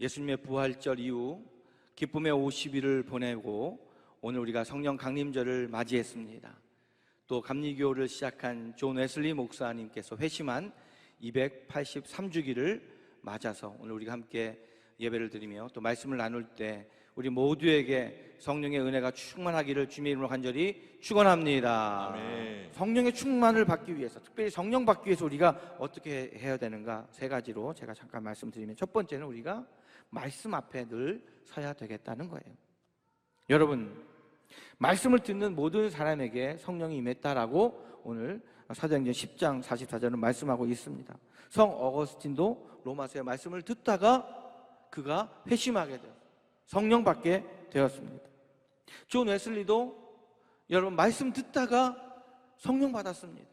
예수님의 부활절 이후 기쁨의 50일을 보내고 오늘 우리가 성령 강림절을 맞이했습니다. 또 감리교를 시작한 존 웨슬리 목사님께서 회심한 283주기를 맞아서 오늘 우리가 함께 예배를 드리며 또 말씀을 나눌 때 우리 모두에게 성령의 은혜가 충만하기를 주님의 이름으로 간절히 축원합니다. 아멘. 성령의 충만을 받기 위해서, 특별히 성령 받기 위해서 우리가 어떻게 해야 되는가, 세 가지로 제가 잠깐 말씀드리면, 첫 번째는 우리가 말씀 앞에 늘 서야 되겠다는 거예요. 여러분, 말씀을 듣는 모든 사람에게 성령이 임했다라고 오늘 사도행전 10장 44절은 말씀하고 있습니다. 성 어거스틴도 로마서의 말씀을 듣다가 그가 회심하게 되었습니다. 성령 받게 되었습니다. 존 웨슬리도 여러분 말씀 듣다가 성령 받았습니다.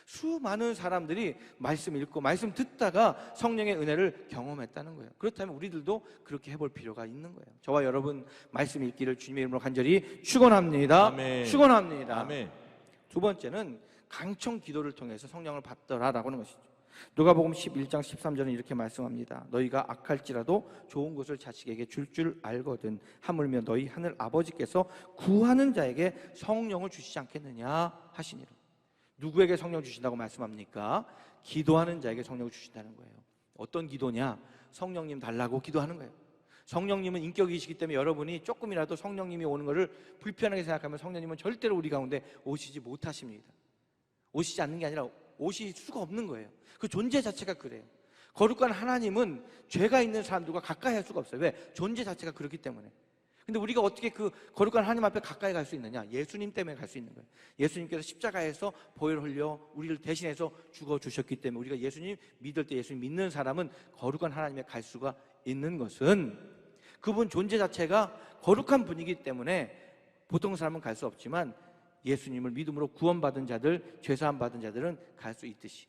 수많은 사람들이 말씀 읽고 말씀 듣다가 성령의 은혜를 경험했다는 거예요. 그렇다면 우리들도 그렇게 해볼 필요가 있는 거예요. 저와 여러분 말씀 읽기를 주님의 이름으로 간절히 축원합니다. 아멘. 축원합니다. 아멘. 두 번째는 강청 기도를 통해서 성령을 받더라라고 하는 것이죠. 누가복음 11장 13절은 이렇게 말씀합니다. 너희가 악할지라도 좋은 것을 자식에게 줄 알거든 하물며 너희 하늘 아버지께서 구하는 자에게 성령을 주시지 않겠느냐 하시니라. 누구에게 성령 주신다고 말씀합니까? 기도하는 자에게 성령을 주신다는 거예요. 어떤 기도냐? 성령님 달라고 기도하는 거예요. 성령님은 인격이시기 때문에 여러분이 조금이라도 성령님이 오는 것을 불편하게 생각하면 성령님은 절대로 우리 가운데 오시지 못하십니다. 오시지 않는 게 아니라 오실 수가 없는 거예요. 그 존재 자체가 그래요. 거룩한 하나님은 죄가 있는 사람들과 가까이 할 수가 없어요. 왜? 존재 자체가 그렇기 때문에. 근데 우리가 어떻게 그 거룩한 하나님 앞에 가까이 갈 수 있느냐? 예수님 때문에 갈 수 있는 거예요. 예수님께서 십자가에서 보혈 흘려 우리를 대신해서 죽어주셨기 때문에 우리가 예수님 믿을 때, 예수님 믿는 사람은 거룩한 하나님에 갈 수가 있는 것은 그분 존재 자체가 거룩한 분이기 때문에 보통 사람은 갈 수 없지만 예수님을 믿음으로 구원받은 자들, 죄사함 받은 자들은 갈 수 있듯이,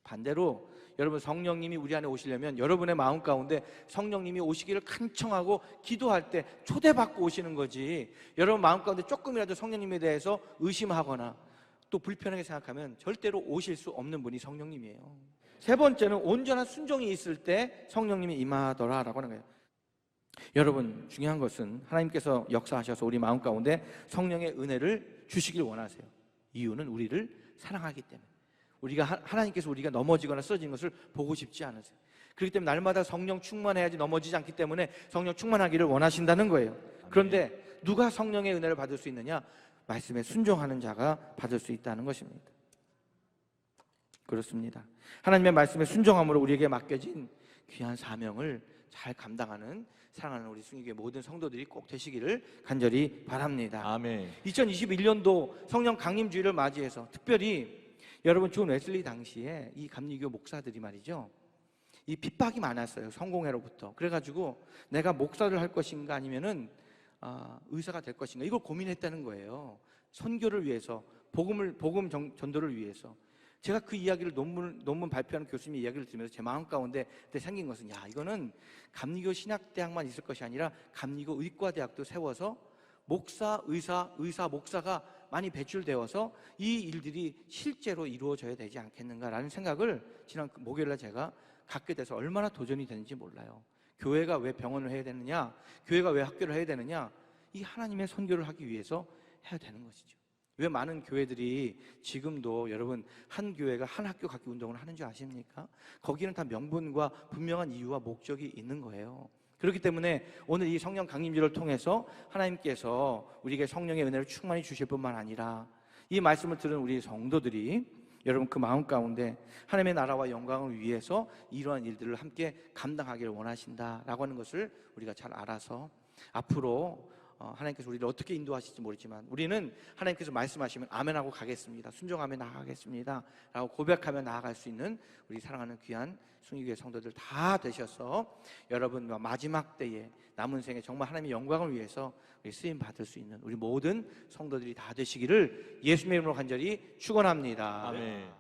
반대로 여러분 성령님이 우리 안에 오시려면 여러분의 마음 가운데 성령님이 오시기를 간청하고 기도할 때 초대받고 오시는 거지, 여러분 마음 가운데 조금이라도 성령님에 대해서 의심하거나 또 불편하게 생각하면 절대로 오실 수 없는 분이 성령님이에요. 세 번째는 온전한 순종이 있을 때 성령님이 임하더라라고 하는 거예요. 여러분, 중요한 것은 하나님께서 역사하셔서 우리 마음 가운데 성령의 은혜를 주시길 원하세요. 이유는 우리를 사랑하기 때문에. 하나님께서 우리가 넘어지거나 쓰러지는 것을 보고 싶지 않으세요. 그렇기 때문에 날마다 성령 충만해야지 넘어지지 않기 때문에 성령 충만하기를 원하신다는 거예요. 그런데 누가 성령의 은혜를 받을 수 있느냐? 말씀에 순종하는 자가 받을 수 있다는 것입니다. 그렇습니다. 하나님의 말씀에 순종함으로 우리에게 맡겨진 귀한 사명을 잘 감당하는 사랑하는 우리 순교교회 모든 성도들이 꼭 되시기를 간절히 바랍니다. 아멘. 2021년도 성령 강림주의를 맞이해서 특별히 여러분 존 웨슬리 당시에 이 감리교 목사들이 말이죠, 이 핍박이 많았어요. 성공회로부터. 그래가지고 내가 목사를 할 것인가 아니면은 의사가 될 것인가 이걸 고민했다는 거예요. 선교를 위해서, 복음 전도를 위해서. 제가 그 이야기를 논문 발표하는 교수님의 이야기를 들으면서 제 마음 가운데 생긴 것은, 이거는 감리교 신학대학만 있을 것이 아니라 감리교 의과대학도 세워서 목사, 의사, 목사가 많이 배출되어서 이 일들이 실제로 이루어져야 되지 않겠는가라는 생각을 지난 목요일날 제가 갖게 돼서 얼마나 도전이 되는지 몰라요. 교회가 왜 병원을 해야 되느냐? 교회가 왜 학교를 해야 되느냐? 이 하나님의 선교를 하기 위해서 해야 되는 것이죠. 왜 많은 교회들이 지금도 여러분 한 교회가 한 학교 갖기 운동을 하는 줄 아십니까? 거기는 다 명분과 분명한 이유와 목적이 있는 거예요. 그렇기 때문에 오늘 이 성령 강림주를 통해서 하나님께서 우리에게 성령의 은혜를 충만히 주실 뿐만 아니라 이 말씀을 들은 우리 성도들이 여러분 그 마음 가운데 하나님의 나라와 영광을 위해서 이러한 일들을 함께 감당하기를 원하신다라고 하는 것을 우리가 잘 알아서 앞으로 하나님께서 우리를 어떻게 인도하실지 모르지만 우리는 하나님께서 말씀하시면 아멘하고 가겠습니다, 순종하며 나아가겠습니다 라고 고백하며 나아갈 수 있는 우리 사랑하는 귀한 순교교회 성도들 다 되셔서 여러분 마지막 때에 남은 생에 정말 하나님의 영광을 위해서 우리 쓰임 받을 수 있는 우리 모든 성도들이 다 되시기를 예수님의 이름으로 간절히 축원합니다. 아멘.